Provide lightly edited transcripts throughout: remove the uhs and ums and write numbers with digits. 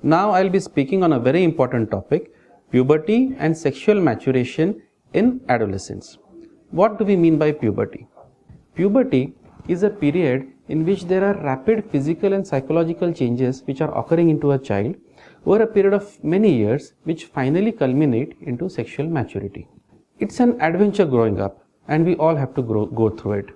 Now I'll be speaking on a very important topic, puberty and sexual maturation in adolescence. What do we mean by puberty? Puberty is a period in which there are rapid physical and psychological changes which are occurring into a child over a period of many years, which finally culminate into sexual maturity. It's an adventure growing up, and we all have to go through it.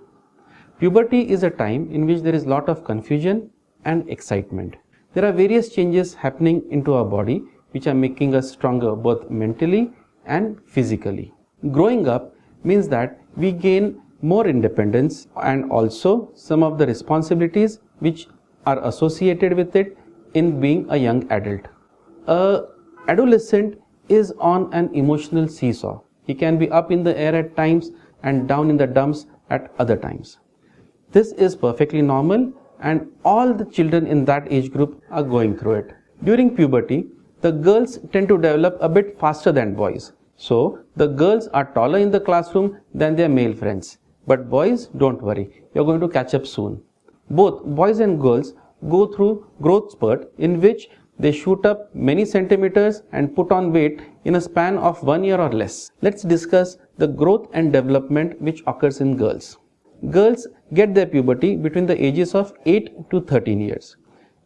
Puberty is a time in which there is a lot of confusion and excitement. There are various changes happening into our body which are making us stronger both mentally and physically. Growing up means that we gain more independence and also some of the responsibilities which are associated with it in being a young adult. An adolescent is on an emotional seesaw. He can be up in the air at times and down in the dumps at other times. This is perfectly normal, and all the children in that age group are going through it. During puberty, the girls tend to develop a bit faster than boys. So, the girls are taller in the classroom than their male friends. But boys, don't worry, you're going to catch up soon. Both boys and girls go through growth spurt in which they shoot up many centimeters and put on weight in a span of 1 year or less. Let's discuss the growth and development which occurs in girls. Girls get their puberty between the ages of 8 to 13 years.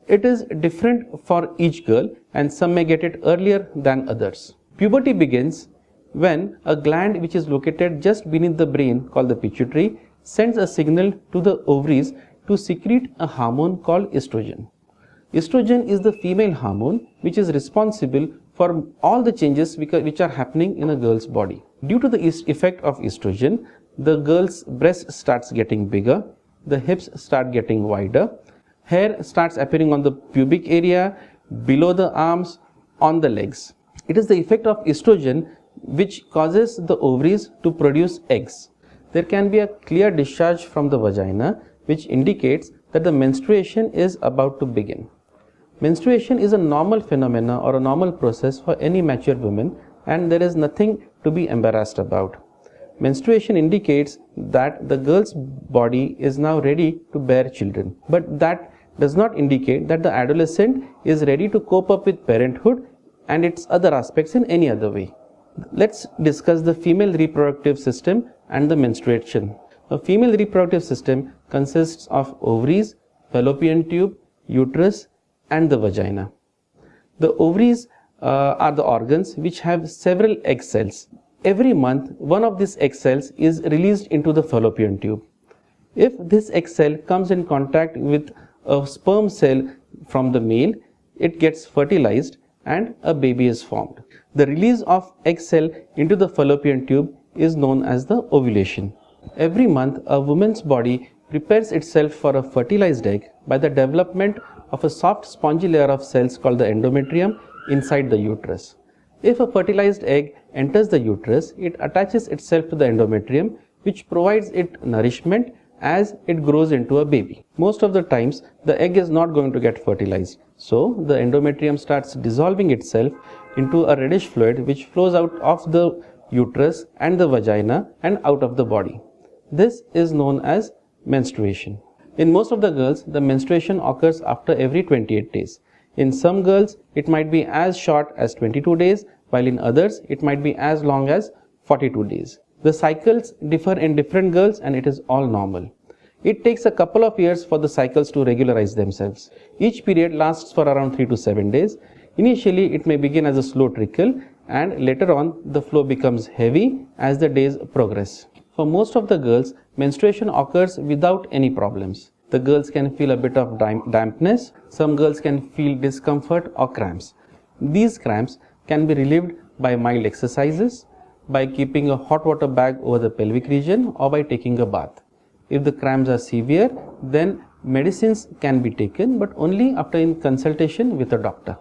It is different for each girl, and some may get it earlier than others. Puberty begins when a gland which is located just beneath the brain called the pituitary sends a signal to the ovaries to secrete a hormone called estrogen. Estrogen is the female hormone which is responsible for all the changes which are happening in a girl's body. Due to the effect of estrogen, the girl's breast starts getting bigger, the hips start getting wider, hair starts appearing on the pubic area, below the arms, on the legs. It is the effect of estrogen which causes the ovaries to produce eggs. There can be a clear discharge from the vagina which indicates that the menstruation is about to begin. Menstruation is a normal phenomena or a normal process for any mature woman, and there is nothing to be embarrassed about. Menstruation indicates that the girl's body is now ready to bear children, but that does not indicate that the adolescent is ready to cope up with parenthood and its other aspects in any other way. Let's discuss the female reproductive system and the menstruation. A female reproductive system consists of ovaries, fallopian tube, uterus, and the vagina. The ovaries are the organs which have several egg cells. Every month, one of these egg cells is released into the fallopian tube. If this egg cell comes in contact with a sperm cell from the male, it gets fertilized and a baby is formed. The release of egg cell into the fallopian tube is known as the ovulation. Every month, a woman's body prepares itself for a fertilized egg by the development of a soft spongy layer of cells called the endometrium inside the uterus. If a fertilized egg enters the uterus, it attaches itself to the endometrium, which provides it nourishment as it grows into a baby. Most of the times, the egg is not going to get fertilized. So, the endometrium starts dissolving itself into a reddish fluid which flows out of the uterus and the vagina and out of the body. This is known as menstruation. In most of the girls, the menstruation occurs after every 28 days. In some girls, it might be as short as 22 days, while in others, it might be as long as 42 days. The cycles differ in different girls, and it is all normal. It takes a couple of years for the cycles to regularize themselves. Each period lasts for around 3 to 7 days. Initially, it may begin as a slow trickle, and later on, the flow becomes heavy as the days progress. For most of the girls, menstruation occurs without any problems. The girls can feel a bit of dampness. Some girls can feel discomfort or cramps. These cramps can be relieved by mild exercises, by keeping a hot water bag over the pelvic region, or by taking a bath. If the cramps are severe, then medicines can be taken, but only after in consultation with a doctor.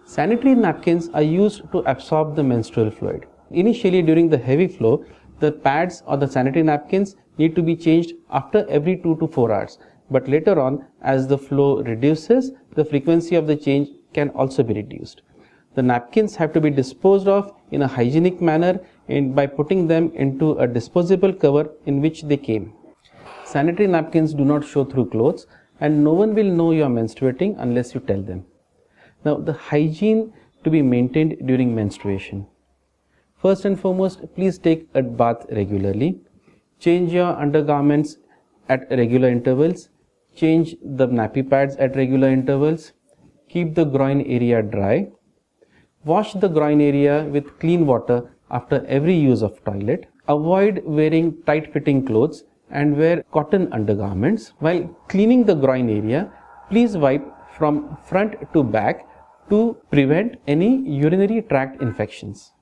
Sanitary napkins are used to absorb the menstrual fluid. Initially, during the heavy flow, the pads or the sanitary napkins need to be changed after every 2 to 4 hours. But later on, as the flow reduces, the frequency of the change can also be reduced. The napkins have to be disposed of in a hygienic manner by putting them into a disposable cover in which they came. Sanitary napkins do not show through clothes, and no one will know you are menstruating unless you tell them. Now, the hygiene to be maintained during menstruation. First and foremost, please take a bath regularly. Change your undergarments at regular intervals. Change the nappy pads at regular intervals. Keep the groin area dry. Wash the groin area with clean water after every use of toilet. Avoid wearing tight-fitting clothes and wear cotton undergarments. While cleaning the groin area, please wipe from front to back to prevent any urinary tract infections.